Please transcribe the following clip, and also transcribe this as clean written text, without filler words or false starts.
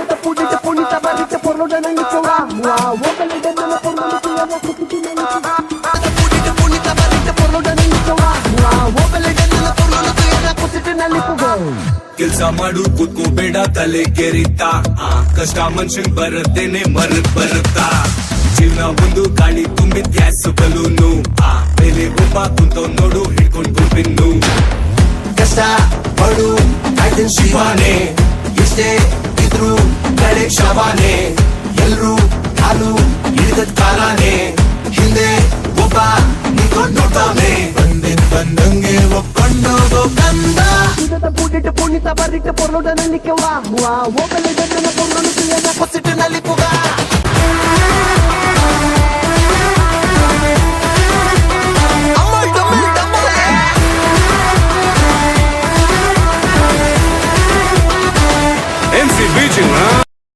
Pudita, pudita, punita, barrita, por lo de la nicola. Wow, ópale de la por lo de la cutina. Pudita, punita, barrita, por lo de la nicola. Wow, ópale de la por lo de la cutina liಪುಗ. ಕೆಲ್ಸ ಮಾಡು ಕೂತ್ಕೋಬೇಡ ತಲೆ ಕೆರಿತಾ ಕಷ್ಟ ಮನುಷ್ಯನ್ ಬರದೇನೆ ಬರುತ್ತಾ ಜೀವನ ಒಂದು ಗಾಳಿ ತುಂಬಿದ gas balloon ಮೇಲೆ ಒಬ್ಬ ಕುಂತ ನೋಡು ಹಿಡ್ಕೊಂಡು ಬಿನ್ನು ಕಷ್ಟ ಪಡು ಕಾಯ್ತಿನ್ ಶಿವಾನೆ ಎಷ್ಟೇ ಇದ್ರು ಕಡೆ ಶವಾನೆ ಎಲ್ರು ಕಾಲು ಹಿಡಿದ ಕಾಲಾನೆ ಹಿಂದೆ ಒಬ್ಬ ನಿಂತ್ಕೊಂಡ್ ನೋಡ್ತಾನೆ ಬಂದಂಗೆ ಒಪ್ಕೊಂಡೋಗೋ ಕಂದ Pudita, punita, barrita, por lo de la nicola. Wow, ópale de la por lo de la ಕುಸಿಟಿನ ಲಿಪುಗ MC Beach,